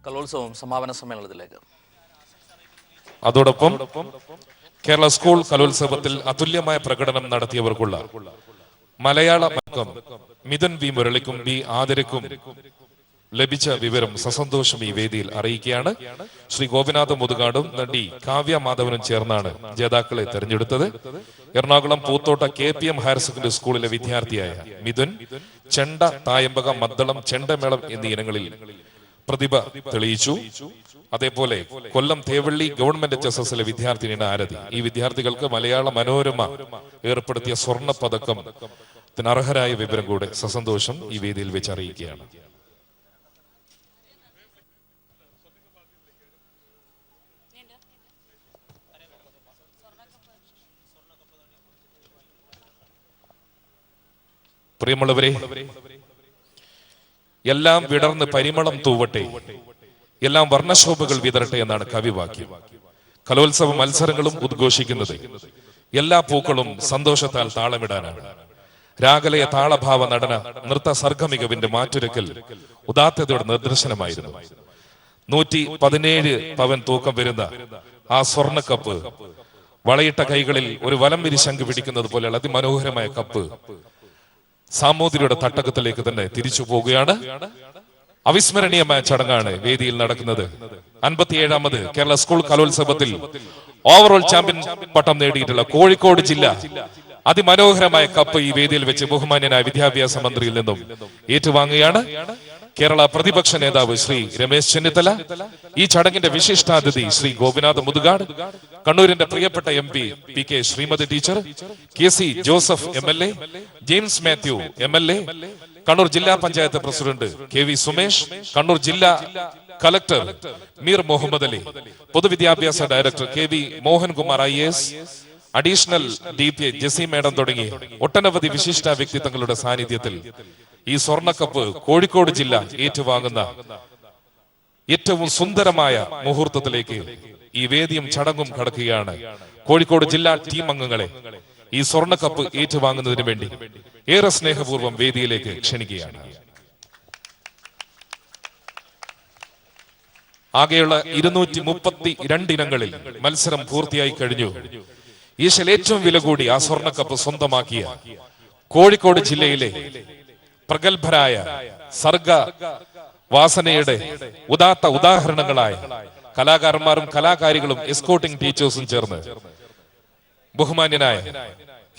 കലോത്സവം സമാപന സമ്മേളനത്തിലേക്ക്. അതോടൊപ്പം കേരള സ്കൂൾ കലോത്സവത്തിൽ അതുല്യമായ പ്രകടനം നടത്തിയവർക്കുള്ള മലയാള മക്കം മിഥുൻ വി മുരളിക്കും ബി ആതിരക്കും ലഭിച്ച വിവരം സസന്തോഷം ഈ വേദിയിൽ അറിയിക്കുകയാണ്. ശ്രീ ഗോപിനാഥ മുതുകാടും നടി കാവ്യ മാധവനും ചേർന്നാണ് ജേതാക്കളെ തെരഞ്ഞെടുത്തത്. Ernakulam Poothotta KPM higher secondary സ്കൂളിലെ വിദ്യാർത്ഥിയായ മിഥുൻ ചെണ്ട, തായമ്പക, മദ്ദളം, ചെണ്ടമേളം എന്നീ ഇനങ്ങളിൽ പ്രതിഭ തെളിയിച്ചു. അതേപോലെ കൊല്ലം തേവള്ളി ഗവൺമെന്റ് HSSലെ വിദ്യാർത്ഥിനിയാണ് ആരതി. ഈ വിദ്യാർത്ഥികൾക്ക് മലയാള മനോരമ ഏർപ്പെടുത്തിയ സ്വർണ്ണ പതക്കം അർഹരായ വിവരം കൂടെ സസന്തോഷം ഈ വേദിയിൽ വെച്ച് അറിയിക്കുകയാണ്. പ്രിയമുള്ളവരെ, എല്ലാം വിടർന്ന് പരിമളം തൂവട്ടെ, എല്ലാം വർണ്ണശോഭകൾ വിതരട്ടെ എന്നാണ് കവിവാക്യം. കലോത്സവ മത്സരങ്ങളും ഉദ്ഘോഷിക്കുന്നത് എല്ലാ പൂക്കളും സന്തോഷത്താൽ താളമിടാനാണ്. രാഗലയ താളഭാവ നടന നൃത്ത സർഗമികവിന്റെ മാറ്റുരക്കൽ ഉദാത്തതയുടെ നിദർശനമായിരുന്നു. 117 പവൻ തൂക്കം വരുന്ന ആ സ്വർണ്ണക്കപ്പ് വളയിട്ട കൈകളിൽ ഒരു വലം വിരിശങ്ക് പിടിക്കുന്നത് പോലെയുള്ള അതിമനോഹരമായ കപ്പ് സാമൂതിരിയുടെ തട്ടകത്തിലേക്ക് തന്നെ തിരിച്ചു പോവുകയാണ്. അവിസ്മരണീയമായ ചടങ്ങാണ് വേദിയിൽ നടക്കുന്നത്. 57ാമത് കേരള സ്കൂൾ കലോത്സവത്തിൽ ഓവറോൾ ചാമ്പ്യൻ പട്ടം നേടിയിട്ടുള്ള കോഴിക്കോട് ജില്ല അതിമനോഹരമായ കപ്പ് ഈ വേദിയിൽ വെച്ച് ബഹുമാന്യനായ വിദ്യാഭ്യാസ മന്ത്രിയിൽ നിന്നും ഏറ്റുവാങ്ങുകയാണ്. കേരള പ്രതിപക്ഷ നേതാവ് ശ്രീ രമേശ് ചെന്നിത്തല, ഈ ചടങ്ങിന്റെ വിശിഷ്ടാതിഥി ശ്രീ ഗോപിനാഥ മുതുകാട്, കണ്ണൂരിന്റെ പ്രിയപ്പെട്ട MP PK Sreemathi teacher, KC Joseph MLA, James Mathew MLA, Kannur ജില്ലാ പഞ്ചായത്ത് പ്രസിഡന്റ് KV സുമേഷ്, കണ്ണൂർ ജില്ലാ കലക്ടർ മീർ മുഹമ്മദ് അലി, പൊതുവിദ്യാഭ്യാസ director KV Mohankumar IAS, additional DPA Jessy madam തുടങ്ങി ഒട്ടനവധി വിശിഷ്ട വ്യക്തിത്വങ്ങളുടെ സാന്നിധ്യത്തിൽ ഈ സ്വർണ്ണക്കപ്പ് കോഴിക്കോട് ജില്ല ഏറ്റുവാങ്ങുന്ന ഏറ്റവും സുന്ദരമായ മുഹൂർത്തത്തിലേക്ക് ഈ വേദിയും ചടങ്ങും കടക്കുകയാണ്. കോഴിക്കോട് ജില്ലാ ടീം അംഗങ്ങളെ ഈ സ്വർണ്ണക്കപ്പ് ഏറ്റുവാങ്ങുന്നതിന് വേണ്ടി ഏറെ സ്നേഹപൂർവ്വം വേദിയിലേക്ക് ക്ഷണിക്കുകയാണ്. ആകെയുള്ള 232 ഇനങ്ങളിൽ മത്സരം പൂർത്തിയായി കഴിഞ്ഞു. ഈശൽ ഏറ്റവും വില കൂടി ആ സ്വർണ്ണക്കപ്പ് സ്വന്തമാക്കിയ കോഴിക്കോട് ജില്ലയിലെ പ്രഗത്ഭരായ സർഗ വാസനയുടെ ഉദാത്ത ഉദാഹരണങ്ങളായ കലാകാരന്മാരും കലാകാരികളും എസ്കോട്ടിംഗ് ടീച്ചേഴ്സും ചേർന്ന് ബഹുമാന്യനായ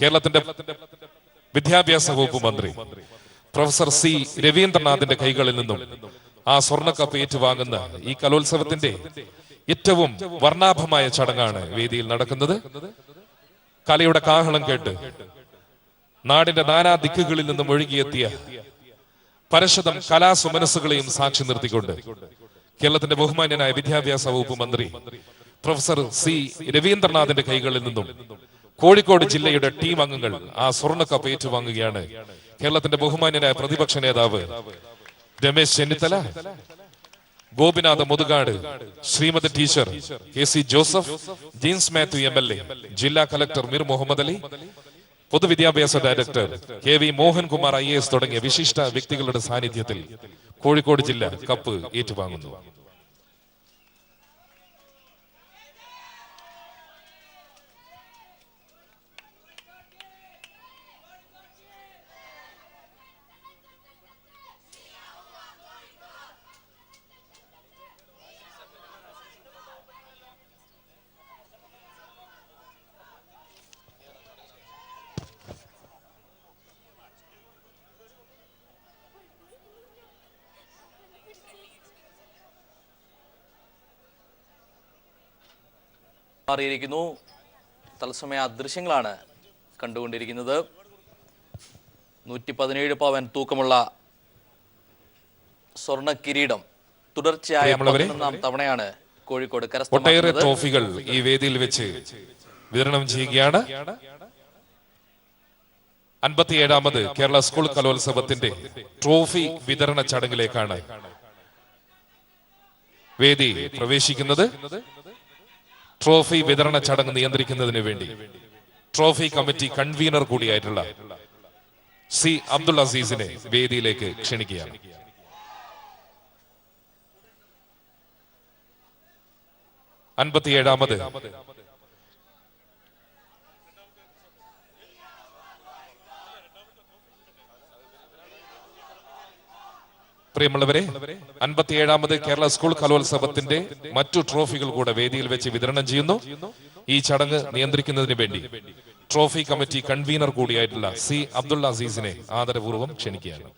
കേരളത്തിന്റെ വിദ്യാഭ്യാസ വകുപ്പ് മന്ത്രി പ്രൊഫസർ C രവീന്ദ്രനാഥിന്റെ കൈകളിൽ നിന്നും ആ സ്വർണ്ണക്കപ്പ് ഏറ്റുവാങ്ങുന്ന ഈ കലോത്സവത്തിന്റെ ഏറ്റവും വർണ്ണാഭമായ ചടങ്ങാണ് വേദിയിൽ നടക്കുന്നത്. കലയുടെ കാഹളം കേട്ട് നാടിന്റെ നാനാ ദിക്കുകളിൽ നിന്നും ഒഴുകിയെത്തിയ പരശതം കലാസുമനസ്സുകളെയും സാക്ഷി നിർത്തിക്കൊണ്ട് കേരളത്തിന്റെ ബഹുമാന്യനായ വിദ്യാഭ്യാസ വകുപ്പ് മന്ത്രി പ്രൊഫസർ C രവീന്ദ്രനാഥിന്റെ കൈകളിൽ നിന്നും കോഴിക്കോട് ജില്ലയുടെ ടീം അംഗങ്ങൾ ആ സ്വർണ്ണക്കപ്പ് ഏറ്റുവാങ്ങുകയാണ്. കേരളത്തിന്റെ ബഹുമാന്യനായ പ്രതിപക്ഷ നേതാവ് Ramesh Chennithala, Gopinatha Muthukad, Shrimati teacher KC Joseph, James Mathew MLA, ജില്ലാ കലക്ടർ മീർ മുഹമ്മദ് അലി, പൊതുവിദ്യാഭ്യാസ ഡയറക്ടർ KV മോഹൻകുമാർ IAS തുടങ്ങിയ വിശിഷ്ട വ്യക്തികളുടെ സാന്നിധ്യത്തിൽ കോഴിക്കോട് ജില്ല കപ്പ് ഏറ്റുവാങ്ങുന്നു. മാറിയിരിക്കുന്നു. തത്സമയ ദൃശ്യങ്ങളാണ് കണ്ടുകൊണ്ടിരിക്കുന്നത്. 117 പവൻ തൂക്കമുള്ള സ്വർണ്ണ കിരീടം തുടർച്ചയായ 11ാം തവണയാണ് കോഴിക്കോട് കരസ്ഥമാക്കുന്നത്. ഒട്ടേറെ ട്രോഫികൾ ഈ വേദിയിൽ വെച്ച് വിതരണം ചെയ്യുകയാണ്. 57ാമത് കേരള സ്കൂൾ കലോത്സവത്തിന്റെ ട്രോഫി വിതരണ ചടങ്ങിലേക്കാണ് വേദി പ്രവേശിക്കുന്നത്. ട്രോഫി വിതരണ ചടങ്ങ് നിയന്ത്രിക്കുന്നതിന് വേണ്ടി ട്രോഫി കമ്മിറ്റി കൺവീനർ കൂടിയായിട്ടുള്ള C അബ്ദുൽ അസീസിനെ വേദിയിലേക്ക് ക്ഷണിക്കുകയാണ്. 57ാമത് പ്രിയമുള്ളവരെ, 57ാമത് കേരള സ്കൂൾ കലോത്സവത്തിന്റെ മറ്റു ട്രോഫികൾ കൂടെ വേദിയിൽ വെച്ച് വിതരണം ചെയ്യുന്നു. ഈ ചടങ്ങ് നിയന്ത്രിക്കുന്നതിന് വേണ്ടി ട്രോഫി കമ്മിറ്റി കൺവീനർ കൂടിയായിട്ടുള്ള സി അബ്ദുള്ള അസീസിനെ ആദരപൂർവ്വം ക്ഷണിക്കുകയാണ്.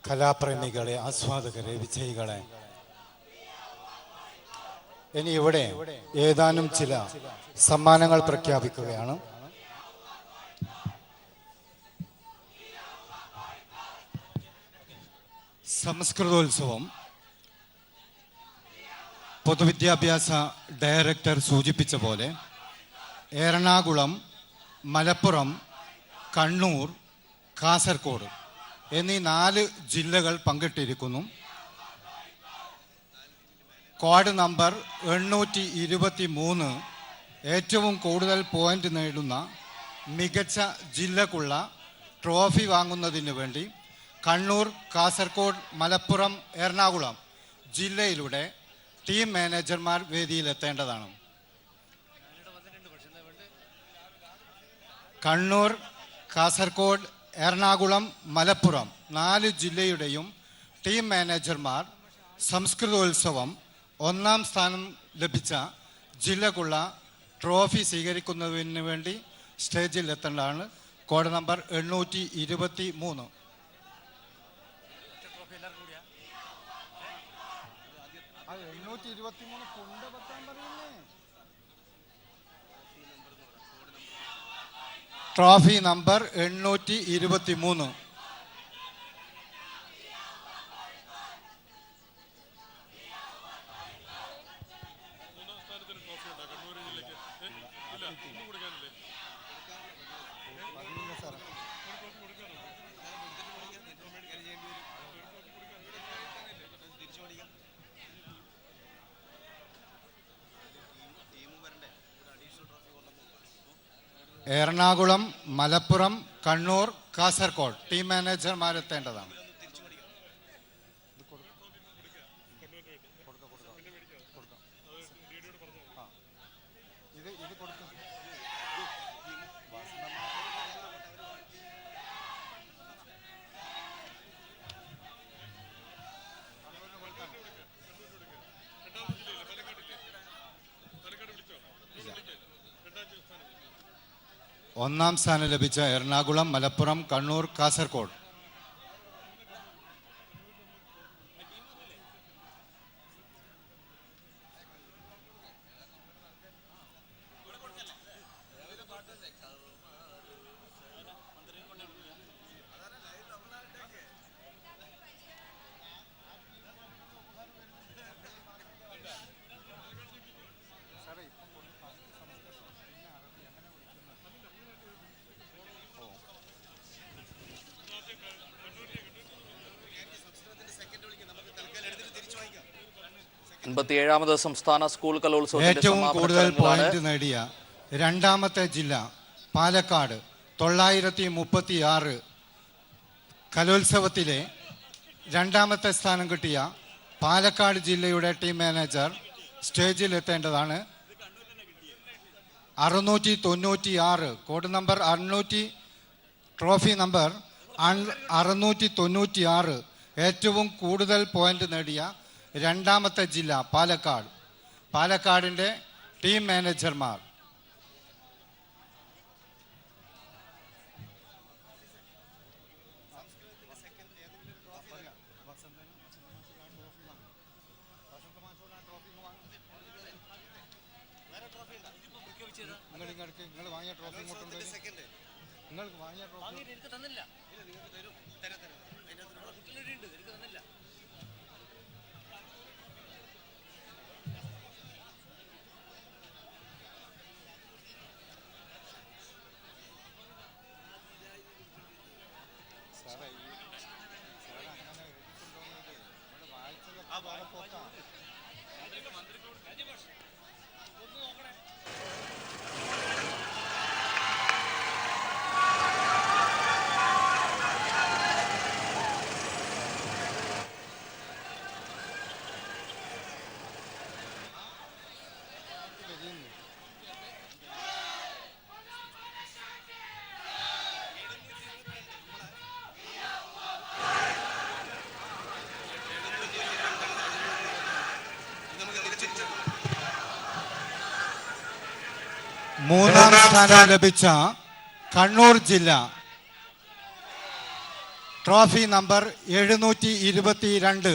കലാപ്രേമികളെ, ആസ്വാദകരെ, വിജയികളെ, ഇനി ഇവിടെ ഏതാനും ചില സമ്മാനങ്ങൾ പ്രഖ്യാപിക്കുകയാണ്. സംസ്കൃതോത്സവം പൊതുവിദ്യാഭ്യാസ ഡയറക്ടർ സൂചിപ്പിച്ച പോലെ എറണാകുളം, മലപ്പുറം, കണ്ണൂർ, കാസർഗോഡ് എന്നീ 4 ജില്ലകൾ പങ്കിട്ടിരിക്കുന്നു. കോഡ് നമ്പർ 823 ഏറ്റവും കൂടുതൽ പോയിന്റ് നേടുന്ന മികച്ച ജില്ലക്കുള്ള ട്രോഫി വാങ്ങുന്നതിന് വേണ്ടി കണ്ണൂർ, കാസർഗോഡ്, മലപ്പുറം, എറണാകുളം ജില്ലയിലൂടെ ടീം മാനേജർമാർ വേദിയിലെത്തേണ്ടതാണ്. കണ്ണൂർ, കാസർഗോഡ്, എറണാകുളം, മലപ്പുറം 4 ജില്ലയുടെയും ടീം മാനേജർമാർ സംസ്കൃതോത്സവം 1ാം സ്ഥാനം ലഭിച്ച ജില്ലക്കുള്ള ട്രോഫി സ്വീകരിക്കുന്നതിന് വേണ്ടി സ്റ്റേജിൽ എത്തേണ്ടതാണ്. Code number 823. Trophy number 823. Ernakulam, Malappuram, Kannur, Kasaragod team മാനേജർമാരെത്തേണ്ടതാണ്. ഒന്നാം സ്ഥാനം ലഭിച്ച എറണാകുളം, മലപ്പുറം, കണ്ണൂർ, കാസർഗോഡ്. ാമത് സംസ്ഥാന സ്കൂൾ കലോത്സവം ഏറ്റവും കൂടുതൽ പോയിന്റ് നേടിയ 2ാമത്തെ ജില്ല പാലക്കാട്. 936 കലോത്സവത്തിലെ 2ാമത്തെ സ്ഥാനം കിട്ടിയ പാലക്കാട് ജില്ലയുടെ ടീം മാനേജർ സ്റ്റേജിൽ എത്തേണ്ടതാണ്. 696 കോഡ് നമ്പർ 600 ട്രോഫി നമ്പർ 696 ഏറ്റവും കൂടുതൽ പോയിന്റ് നേടിയ 2ാമത്തെ ജില്ല പാലക്കാട്. പാലക്കാടിൻ്റെ ടീം മാനേജർമാർ നിങ്ങൾ വാങ്ങിയ ട്രോഫി ഇങ്ങോട്ടുണ്ട്. നിങ്ങൾക്ക് വാങ്ങിയ ട്രോഫി തന്നില്ല. മൂന്നാം സ്ഥാനം ലഭിച്ച കണ്ണൂർ ജില്ല ട്രോഫി നമ്പർ 722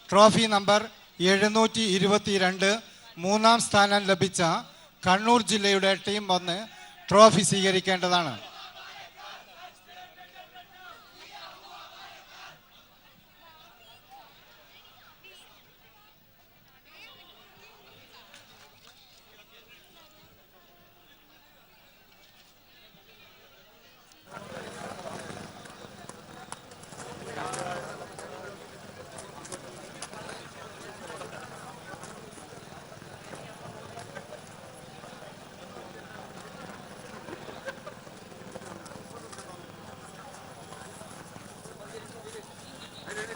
ട്രോഫി നമ്പർ 722 മൂന്നാം സ്ഥാനം ലഭിച്ച കണ്ണൂർ ജില്ലയുടെ ടീം വന്ന് ട്രോഫി സ്വീകരിക്കേണ്ടതാണ്.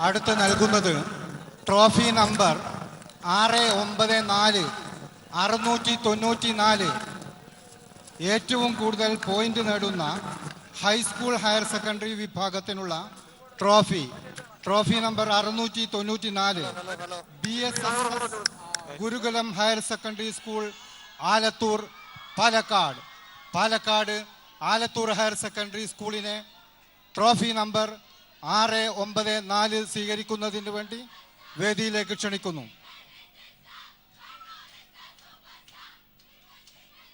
അടുത്ത് നൽകുന്നത് ട്രോഫി നമ്പർ 694 694 ഏറ്റവും കൂടുതൽ പോയിന്റ് നേടുന്ന ഹൈസ്കൂൾ ഹയർ സെക്കൻഡറി വിഭാഗത്തിനുള്ള trophy number 694 BSS Gurukulam higher secondary school Alathur Palakkad Alathur higher secondary സ്കൂളിനെ ട്രോഫി നമ്പർ 694 സ്വീകരിക്കുന്നതിന് വേണ്ടി വേദിയിലേക്ക് ക്ഷണിക്കുന്നു.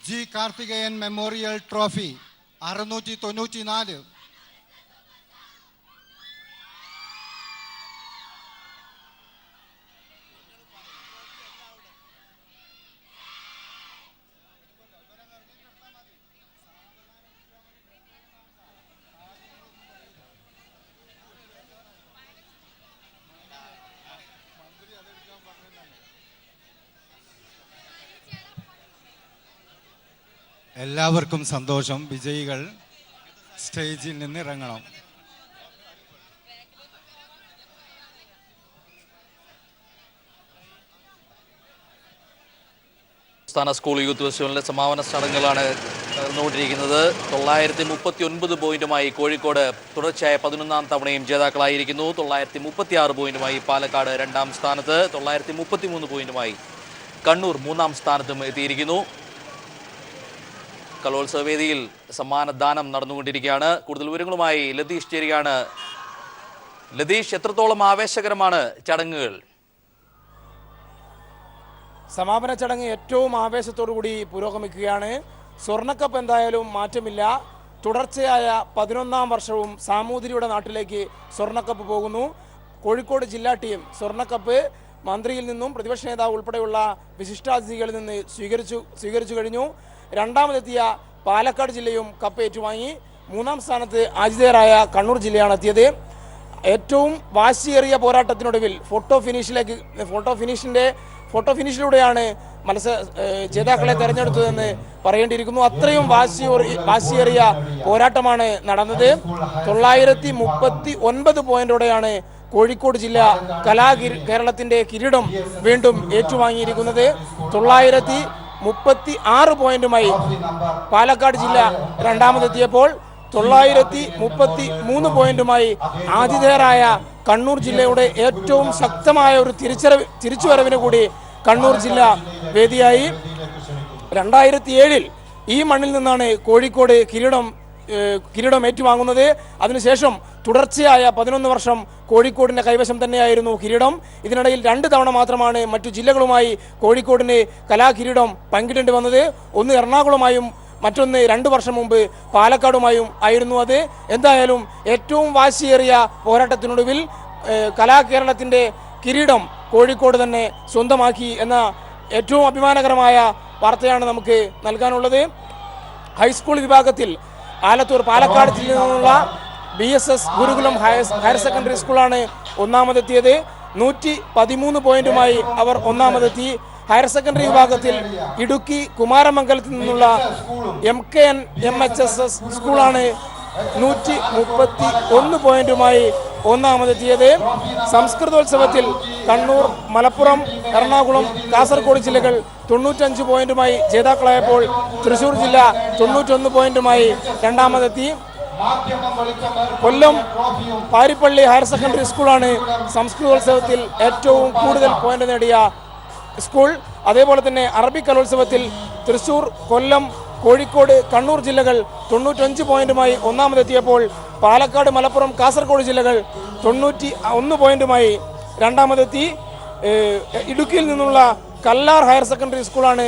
G Karthikeyan memorial trophy 694. എല്ലാവർക്കും സന്തോഷം. വിജയികൾ സ്റ്റേജിൽ നിന്ന് ഇറങ്ങണം. സംസ്ഥാന സ്കൂൾ യൂത്ത് ഫെസ്റ്റിവലിന്റെ സമാപന ചടങ്ങുകളാണ് നടന്നുകൊണ്ടിരിക്കുന്നത്. 939 പോയിന്റുമായി കോഴിക്കോട് തുടർച്ചയായ 11ാം തവണയും ജേതാക്കളായിരിക്കുന്നു. 936 പോയിന്റുമായി പാലക്കാട് 2ാം സ്ഥാനത്ത്. 933 പോയിന്റുമായി കണ്ണൂർ 3ാം സ്ഥാനത്തും എത്തിയിരിക്കുന്നു. കലോത്സവ വേദിയിൽ സമ്മാനദാനം നടന്നുകൊണ്ടിരിക്കുകയാണ്. കൂടുതൽ വിവരങ്ങളുമായി ലതീഷ് ചേരുകയാണ്. ലതീഷ്, എത്രത്തോളം ആവേശകരമാണ് ചടങ്ങുകൾ? സമാപന ചടങ്ങ് ഏറ്റവും ആവേശത്തോടുകൂടി പുരോഗമിക്കുകയാണ്. സ്വർണ്ണക്കപ്പ് എന്തായാലും മാറ്റമില്ല. തുടർച്ചയായ 11ാം വർഷവും സാമൂതിരിയുടെ നാട്ടിലേക്ക് സ്വർണ്ണക്കപ്പ് പോകുന്നു. കോഴിക്കോട് ജില്ലാ ടീം സ്വർണ്ണക്കപ്പ് മന്ത്രിയിൽ നിന്നും പ്രതിപക്ഷ നേതാവ് ഉൾപ്പെടെയുള്ള വിശിഷ്ടാതിഥികളിൽ നിന്ന് സ്വീകരിച്ചു കഴിഞ്ഞു. രണ്ടാമതെത്തിയ പാലക്കാട് ജില്ലയും കപ്പ് ഏറ്റുവാങ്ങി. 3ാം സ്ഥാനത്ത് ആതിഥേയരായ കണ്ണൂർ ജില്ലയാണ് എത്തിയത്. ഏറ്റവും വാശിയേറിയ പോരാട്ടത്തിനൊടുവിൽ ഫോട്ടോ ഫിനിഷിലൂടെയാണ് ജേതാക്കളെ തെരഞ്ഞെടുത്തതെന്ന് പറയേണ്ടിയിരിക്കുന്നു. അത്രയും വാശിയേറിയ പോരാട്ടമാണ് നടന്നത്. 939 പോയിന്റോടെയാണ് കോഴിക്കോട് ജില്ല കേരളത്തിന്റെ കിരീടം വീണ്ടും ഏറ്റുവാങ്ങിയിരിക്കുന്നത്. 936 പോയിന്റുമായി പാലക്കാട് ജില്ല രണ്ടാമതെത്തിയപ്പോൾ 933 പോയിന്റുമായി ആതിഥേയരായ കണ്ണൂർ ജില്ലയുടെ ഏറ്റവും ശക്തമായ ഒരു തിരിച്ചുവരവിന് കൂടി കണ്ണൂർ ജില്ല വേദിയായി. 2007 ഈ മണ്ണിൽ നിന്നാണ് കോഴിക്കോട് കിരീടം ഏറ്റുവാങ്ങുന്നത്. അതിനുശേഷം തുടർച്ചയായ 11 വർഷം കോഴിക്കോടിന്റെ കൈവശം തന്നെയായിരുന്നു കിരീടം. ഇതിനിടയിൽ 2 തവണ മാത്രമാണ് മറ്റു ജില്ലകളുമായി കോഴിക്കോടിന് കലാകിരീടം പങ്കിടേണ്ടി വന്നത്. ഒന്ന് എറണാകുളമായും മറ്റൊന്ന് 2 വർഷം മുമ്പ് പാലക്കാടുമായും ആയിരുന്നു അത്. എന്തായാലും ഏറ്റവും വാശിയേറിയ പോരാട്ടത്തിനൊടുവിൽ കലാകേരളത്തിന്റെ കിരീടം കോഴിക്കോട് തന്നെ സ്വന്തമാക്കി എന്ന ഏറ്റവും അഭിമാനകരമായ വാർത്തയാണ് നമുക്ക് നൽകാനുള്ളത്. ഹൈസ്കൂൾ വിഭാഗത്തിൽ ആലത്തൂർ പാലക്കാട് ജില്ലയിൽ നിന്നുള്ള BSS ഗുരുകുലം ഹയർ സെക്കൻഡറി സ്കൂളാണ് ഒന്നാമതെത്തിയത്. 113 പോയിന്റുമായി അവർ ഒന്നാമതെത്തി. ഹയർ സെക്കൻഡറി വിഭാഗത്തിൽ ഇടുക്കി കുമാരമംഗലത്തിൽ നിന്നുള്ള MKN MHSS സ്കൂളാണ് 131 പോയിന്റുമായി ഒന്നാമതെത്തിയത്. സംസ്കൃതോത്സവത്തിൽ കണ്ണൂർ, മലപ്പുറം, എറണാകുളം, കാസർഗോഡ് ജില്ലകൾ 95 പോയിന്റുമായി ജേതാക്കളായപ്പോൾ തൃശൂർ ജില്ല 91 പോയിന്റുമായി രണ്ടാമതെത്തി. കൊല്ലം പാരിപ്പള്ളി ഹയർ സെക്കൻഡറി സ്കൂളാണ് സംസ്കൃതോത്സവത്തിൽ ഏറ്റവും കൂടുതൽ പോയിന്റ് നേടിയ സ്കൂൾ. അതേപോലെ തന്നെ അറബിക് കലോത്സവത്തിൽ തൃശൂർ, കൊല്ലം, കോഴിക്കോട്, കണ്ണൂർ ജില്ലകൾ 95 പോയിന്റുമായി ഒന്നാമതെത്തിയപ്പോൾ പാലക്കാട്, മലപ്പുറം, കാസർഗോഡ് ജില്ലകൾ 91 പോയിന്റുമായി രണ്ടാമതെത്തി. ഇടുക്കിയിൽ നിന്നുള്ള കല്ലാർ ഹയർ സെക്കൻഡറി സ്കൂളാണ്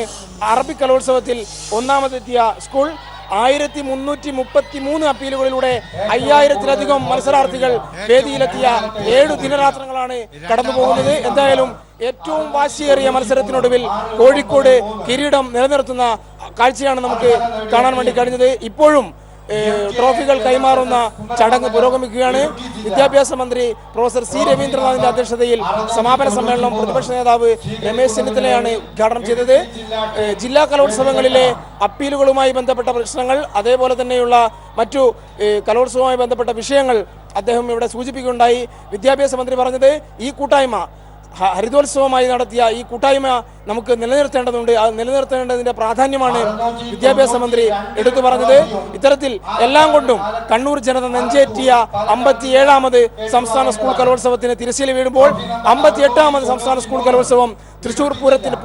അറബിക് കലോത്സവത്തിൽ ഒന്നാമതെത്തിയ സ്കൂൾ. 1333 അപ്പീലുകളിലൂടെ 5000-ത്തിലധികം മത്സരാർത്ഥികൾ വേദിയിലെത്തിയ 7 ദിനരാത്രങ്ങളാണ് കടന്നുപോകുന്നത്. എന്തായാലും ഏറ്റവും വാശിയേറിയ മത്സരത്തിനൊടുവിൽ കോഴിക്കോട് കിരീടം നിലനിർത്തുന്ന കാഴ്ചയാണ് നമുക്ക് കാണാൻ വേണ്ടി കഴിഞ്ഞത്. ഇപ്പോഴും ട്രോഫികൾ കൈമാറുന്ന ചടങ്ങ് പുരോഗമിക്കുകയാണ്. വിദ്യാഭ്യാസ മന്ത്രി പ്രൊഫസർ സി രവീന്ദ്രനാഥിന്റെ അധ്യക്ഷതയിൽ സമാപന സമ്മേളനം പ്രതിപക്ഷ നേതാവ് രമേശ് ചെന്നിത്തലയാണ് ഉദ്ഘാടനം ചെയ്തത്. ജില്ലാ കലോത്സവങ്ങളിലെ അപ്പീലുകളുമായി ബന്ധപ്പെട്ട പ്രശ്നങ്ങൾ, അതേപോലെ തന്നെയുള്ള മറ്റു കലോത്സവവുമായി ബന്ധപ്പെട്ട വിഷയങ്ങൾ അദ്ദേഹം ഇവിടെ സൂചിപ്പിക്കുകയുണ്ടായി. വിദ്യാഭ്യാസ മന്ത്രി പറഞ്ഞത്, ഈ കൂട്ടായ്മ ഹരിതോത്സവമായി നടത്തിയ ഈ കൂട്ടായ്മ നമുക്ക് നിലനിർത്തേണ്ടതുണ്ട്. അത് നിലനിർത്തേണ്ടതിന്റെ പ്രാധാന്യമാണ് വിദ്യാഭ്യാസ മന്ത്രി എടുത്തു പറഞ്ഞത്. ഇത്തരത്തിൽ എല്ലാം കൊണ്ടും കണ്ണൂർ ജനത നെഞ്ചേറ്റിയ 57ാമത് സംസ്ഥാന സ്കൂൾ കലോത്സവത്തിന് തിരശ്ശീല വീഴുമ്പോൾ 58ാമത് സംസ്ഥാന സ്കൂൾ കലോത്സവം തൃശൂർ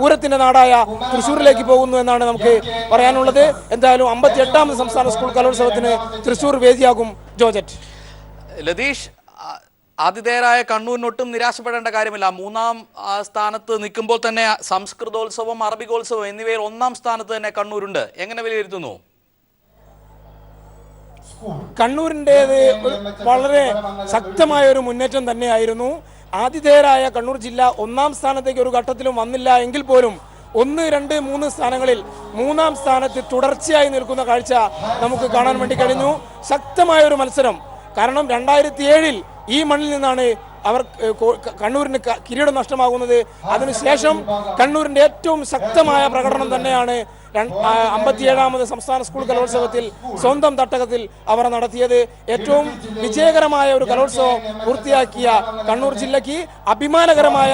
പൂരത്തിന്റെ നാടായ തൃശൂരിലേക്ക് പോകുന്നു എന്നാണ് നമുക്ക് പറയാനുള്ളത്. എന്തായാലും 58ാമത് സംസ്ഥാന സ്കൂൾ കലോത്സവത്തിന് തൃശൂർ വേദിയാകും. ജോർജറ്റ്. ലതീഷ്, ആതിഥേയരായ കണ്ണൂരിനൊട്ടും നിരാശപ്പെടേണ്ട കാര്യമില്ല. 3ാം സ്ഥാനത്ത് നിൽക്കുമ്പോൾ തന്നെ സംസ്കൃതോത്സവം, അറബികോത്സവം എന്നിവയിൽ 1ാം സ്ഥാനത്ത് തന്നെ കണ്ണൂരുണ്ട്. എങ്ങനെ വിലയിരുത്തുന്നു? കണ്ണൂരിൻ്റേത് വളരെ ശക്തമായ ഒരു മുന്നേറ്റം തന്നെയായിരുന്നു. ആതിഥേയരായ കണ്ണൂർ ജില്ല 1ാം സ്ഥാനത്തേക്ക് ഒരു ഘട്ടത്തിലും വന്നില്ല എങ്കിൽ പോലും 1, 2, 3 സ്ഥാനങ്ങളിൽ 3ാം സ്ഥാനത്ത് തുടർച്ചയായി നിൽക്കുന്ന കാഴ്ച നമുക്ക് കാണാൻ വേണ്ടി കഴിഞ്ഞു. ശക്തമായ ഒരു മത്സരം. കാരണം 2007-ൽ ഈ മണ്ണിൽ നിന്നാണ് കണ്ണൂരിന് കിരീടം നഷ്ടമാകുന്നത്. അതിനുശേഷം കണ്ണൂരിന്റെ ഏറ്റവും ശക്തമായ പ്രകടനം തന്നെയാണ് 57ാമത് സംസ്ഥാന സ്കൂൾ കലോത്സവത്തിൽ സ്വന്തം തട്ടകത്തിൽ അവർ നടത്തിയത്. ഏറ്റവും വിജയകരമായ ഒരു കലോത്സവം പൂർത്തിയാക്കിയ കണ്ണൂർ ജില്ലയ്ക്ക് അഭിമാനകരമായ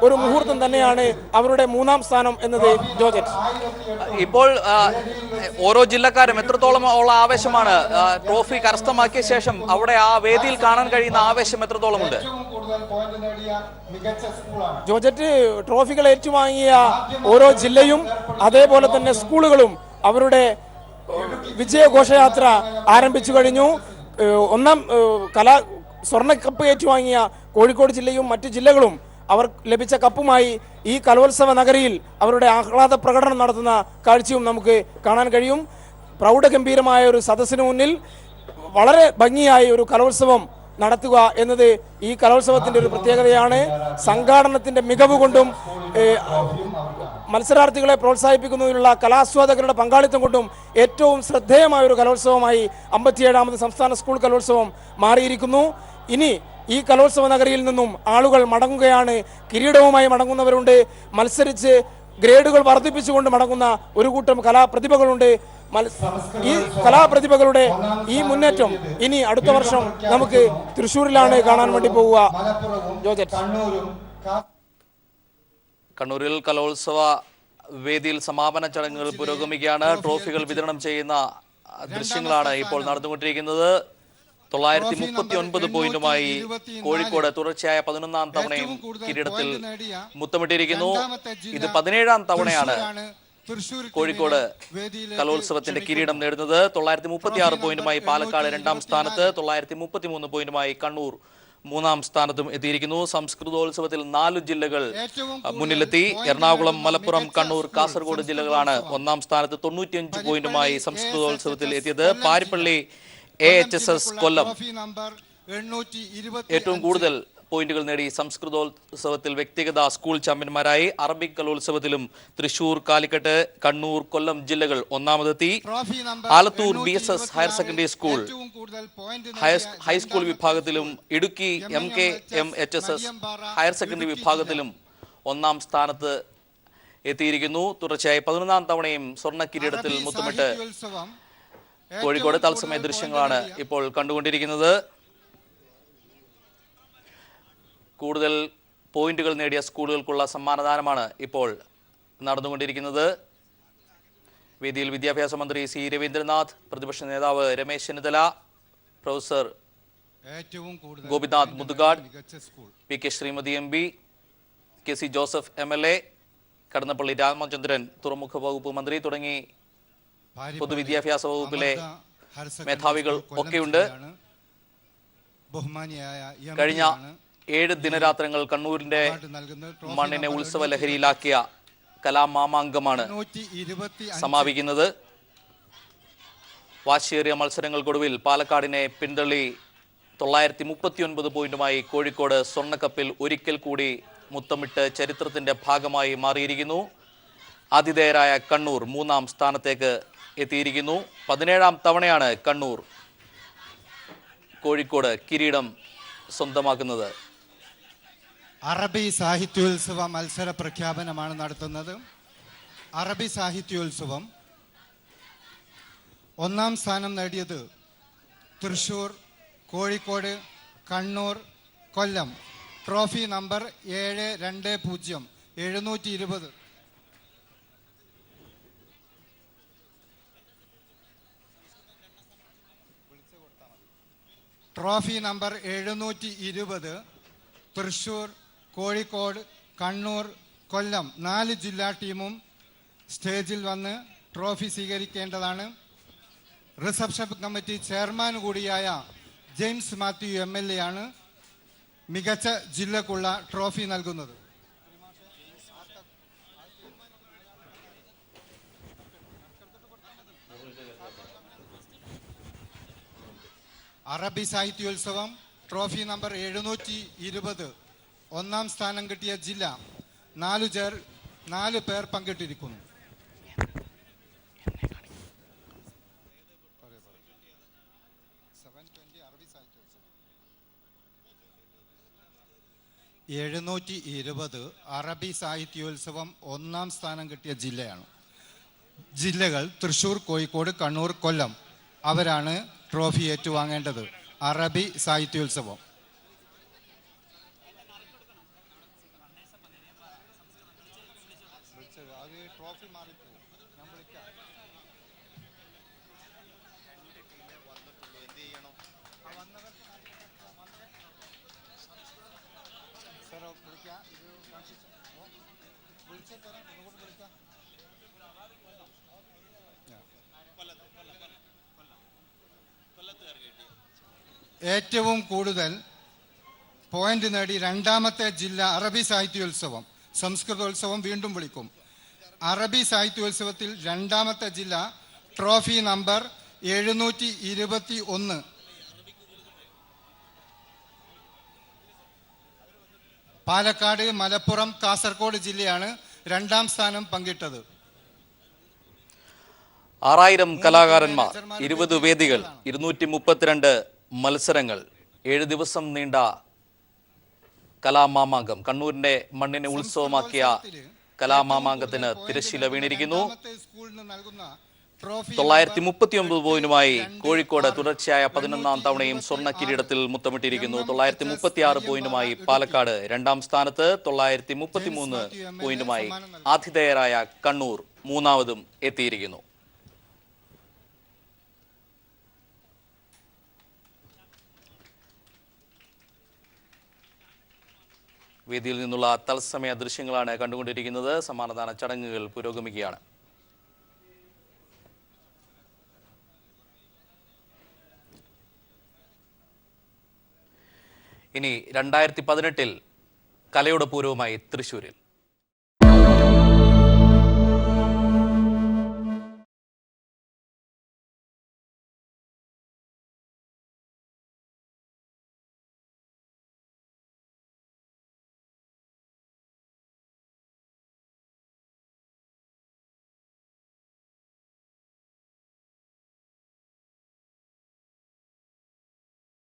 ഒരു മുഹൂർത്തം തന്നെയാണ് അവരുടെ 3ാം സ്ഥാനം എന്നത്. ജോർജറ്റ്, ഇപ്പോൾ ഓരോ ജില്ലക്കാരും എത്രത്തോളം ഉള്ള ആവേശമാണ് ട്രോഫി കരസ്ഥമാക്കിയ ശേഷം അവിടെ ആ വേദിയിൽ കാണാൻ കഴിയുന്ന ആവേശം എത്രത്തോളമുണ്ട്? ജോർജറ്റ്, ട്രോഫികൾ ഏറ്റുവാങ്ങിയ ഓരോ ജില്ലയും അതേപോലെ തന്നെ സ്കൂളുകളും അവരുടെ വിജയഘോഷയാത്ര ആരംഭിച്ചു കഴിഞ്ഞു. സ്വർണ്ണക്കപ്പ് ഏറ്റുവാങ്ങിയ കോഴിക്കോട് ജില്ലയും മറ്റു ജില്ലകളും അവർ ലഭിച്ച കപ്പുമായി ഈ കലോത്സവ നഗരിയിൽ അവരുടെ ആഹ്ലാദ പ്രകടനം നടത്തുന്ന കാഴ്ചയും നമുക്ക് കാണാൻ കഴിയും. പ്രൗഢഗംഭീരമായ ഒരു സദസ്സിന് മുന്നിൽ വളരെ ഭംഗിയായ ഒരു കലോത്സവം നടത്തുക എന്നത് ഈ കലോത്സവത്തിന്റെ ഒരു പ്രത്യേകതയാണ്. സംഘാടനത്തിന്റെ മികവ് കൊണ്ടും മത്സരാർത്ഥികളെ പ്രോത്സാഹിപ്പിക്കുന്നതിനുള്ള കലാസ്വാദകരുടെ പങ്കാളിത്തം കൊണ്ടും ഏറ്റവും ശ്രദ്ധേയമായ ഒരു കലോത്സവമായി 57ാമത് സംസ്ഥാന സ്കൂൾ കലോത്സവം മാറിയിരിക്കുന്നു. ഇനി ഈ കലോത്സവ നഗരിയിൽ നിന്നും ആളുകൾ മടങ്ങുകയാണ്. കിരീടവുമായി മടങ്ങുന്നവരുണ്ട്. മത്സരിച്ച് ഗ്രേഡുകൾ വർദ്ധിപ്പിച്ചുകൊണ്ട് മടങ്ങുന്ന ഒരു കൂട്ടം കലാപ്രതിഭകളുണ്ട്. ഈ കലാപ്രതിഭകളുടെ ഈ മുന്നേറ്റം ഇനി അടുത്ത വർഷം നമുക്ക് തൃശ്ശൂരിലാണ് കാണാൻ വേണ്ടി പോവുക. ജോർജറ്റ്. കണ്ണൂരിൽ കലോത്സവ വേദിയിൽ സമാപന ചടങ്ങുകൾ പുരോഗമിക്കുകയാണ്. ട്രോഫികൾ വിതരണം ചെയ്യുന്ന ദൃശ്യങ്ങളാണ് ഇപ്പോൾ നടന്നുകൊണ്ടിരിക്കുന്നത്. 939 പോയിന്റുമായി കോഴിക്കോട് തുടർച്ചയായ 11ാം തവണയും കിരീടത്തിൽ മുത്തമിട്ടിരിക്കുന്നു. ഇത് 17ാം തവണയാണ് കോഴിക്കോട് കലോത്സവത്തിന്റെ കിരീടം നേടുന്നത്. 936 പോയിന്റുമായി പാലക്കാട് 2ാം സ്ഥാനത്ത്, 933 പോയിന്റുമായി കണ്ണൂർ 3ാം സ്ഥാനത്തും എത്തിയിരിക്കുന്നു. സംസ്കൃതോത്സവത്തിൽ 4 ജില്ലകൾ മുന്നിലെത്തി. എറണാകുളം, മലപ്പുറം, കണ്ണൂർ, കാസർഗോഡ് ജില്ലകളാണ് 1ാം സ്ഥാനത്ത് 95 പോയിന്റുമായി സംസ്കൃതോത്സവത്തിൽ എത്തിയത്. പാരിപ്പള്ളി AHSS കൊല്ലം ഏറ്റവും കൂടുതൽ പോയിന്റുകൾ നേടി സംസ്കൃതോത്സവത്തിൽ വ്യക്തിഗത സ്കൂൾ ചാമ്പ്യന്മാരായി. അറബിക് കലോത്സവത്തിലും തൃശൂർ, കാലിക്കറ്റ്, കണ്ണൂർ, കൊല്ലം ജില്ലകൾ ഒന്നാമതെത്തി. Alathur BSS higher secondary school high school വിഭാഗത്തിലും ഇടുക്കി MKMHSS ഹയർ സെക്കൻഡറി വിഭാഗത്തിലും 1ാം സ്ഥാനത്ത് എത്തിയിരിക്കുന്നു. തുടർച്ചയായി 11ാം തവണയും സ്വർണ്ണ കിരീടത്തിൽ മുത്തമിട്ട് കോഴിക്കോട്. തത്സമയ ദൃശ്യങ്ങളാണ് ഇപ്പോൾ കണ്ടുകൊണ്ടിരിക്കുന്നത്. കൂടുതൽ പോയിന്റുകൾ നേടിയ സ്കൂളുകൾക്കുള്ള സമ്മാനദാനമാണ് ഇപ്പോൾ നടന്നുകൊണ്ടിരിക്കുന്നത്. വേദിയിൽ വിദ്യാഭ്യാസ മന്ത്രി സി രവീന്ദ്രനാഥ്, പ്രതിപക്ഷ നേതാവ് Ramesh Chennithala, professor Gopinath Muthukad, PK Sreemathi MB, KC Joseph MLA, Kadannappally Ramachandran തുറമുഖ വകുപ്പ് മന്ത്രി തുടങ്ങി പൊതുവിദ്യാഭ്യാസ വകുപ്പിലെ മേധാവികൾ ഒക്കെയുണ്ട്. ബഹുമാനിയായ കഴിഞ്ഞ 7 ദിനരാത്രങ്ങൾ കണ്ണൂരിന്റെ മണ്ണിനെ ഉത്സവ ലഹരിയിലാക്കിയ കലാമാമാങ്കമാണ് സമാപിക്കുന്നത്. വാശിയേറിയ മത്സരങ്ങൾക്കൊടുവിൽ പാലക്കാടിനെ പിന്തള്ളി 939 പോയിന്റുമായി കോഴിക്കോട് സ്വർണ്ണക്കപ്പിൽ ഒരിക്കൽ കൂടി മുത്തമിട്ട് ചരിത്രത്തിന്റെ ഭാഗമായി മാറിയിരിക്കുന്നു. ആതിഥേയരായ കണ്ണൂർ 3-ാം സ്ഥാനത്തേക്ക് എത്തിയിരിക്കുന്നു. 17-ാം തവണയാണ് കണ്ണൂർ കോഴിക്കോട് കിരീടം സ്വന്തമാക്കുന്നത്. അറബി സാഹിത്യോത്സവ മത്സര പ്രഖ്യാപനമാണ് നടത്തുന്നത്. അറബി സാഹിത്യോത്സവം 1-ാം സ്ഥാനം നേടിയത് Thrissur, Kozhikode, Kannur, Kollam. Trophy number 720 720. Trophy number 720 Thrissur, Kozhikode, Kannur, Kollam 4 ജില്ലാ ടീമും സ്റ്റേജിൽ വന്ന് ട്രോഫി സ്വീകരിക്കേണ്ടതാണ്. റിസപ്ഷൻ കമ്മിറ്റി ചെയർമാൻ കൂടിയായ ജെയിംസ് മാത്യു MLA ആണ് മികച്ച ജില്ലക്കുള്ള ട്രോഫി നൽകുന്നത്. അറബി സാഹിത്യോത്സവം ട്രോഫി നമ്പർ 720 1-ാം സ്ഥാനം കിട്ടിയ ജില്ല 4 പേർ പങ്കിട്ടിരിക്കുന്നു. അറബി സാഹിത്യോത്സവം 1-ാം സ്ഥാനം കിട്ടിയ ജില്ലയാണ്. ജില്ലകൾ തൃശൂർ, കോഴിക്കോട്, കണ്ണൂർ, കൊല്ലം അവരാണ് ട്രോഫി ഏറ്റുവാങ്ങേണ്ടത്. അറബി സാഹിത്യോത്സവം ഏറ്റവും കൂടുതൽ പോയിന്റ് നേടി 2ാമത്തെ ജില്ല അറബി സാഹിത്യോത്സവം. സംസ്കൃതോത്സവം വീണ്ടും വിളിക്കും. അറബി സാഹിത്യോത്സവത്തിൽ 2ാമത്തെ ജില്ല ട്രോഫി നമ്പർ 721. പാലക്കാട്, മലപ്പുറം, കാസർഗോഡ് ജില്ലയാണ് 2ാം സ്ഥാനം പങ്കിട്ടത്. 6000 കലാകാരന്മാർ, 20 വേദികൾ, 232 മത്സരങ്ങൾ, 7 ദിവസം നീണ്ട കലാമാമാങ്കം. കണ്ണൂരിന്റെ മണ്ണിനെ ഉത്സവമാക്കിയ കലാമാമാങ്കത്തിന് തിരശ്ശീല വീണിരിക്കുന്നു. 939 പോയിന്റുമായി കോഴിക്കോട് തുടർച്ചയായ 11-ാം തവണയും സ്വർണ്ണ കിരീടത്തിൽ മുത്തമിട്ടിരിക്കുന്നു. 936 പോയിന്റുമായി പാലക്കാട് 2-ാം സ്ഥാനത്ത്. 933 പോയിന്റുമായി ആതിഥേയരായ കണ്ണൂർ 3-ാമതും എത്തിയിരിക്കുന്നു. വേദിയിൽ നിന്നുള്ള തത്സമയ ദൃശ്യങ്ങളാണ് കണ്ടുകൊണ്ടിരിക്കുന്നത്. സമ്മാനദാന ചടങ്ങുകൾ പുരോഗമിക്കുകയാണ്. ഇനി 2018 കലയുടെ പൂരവുമായി തൃശ്ശൂരിൽ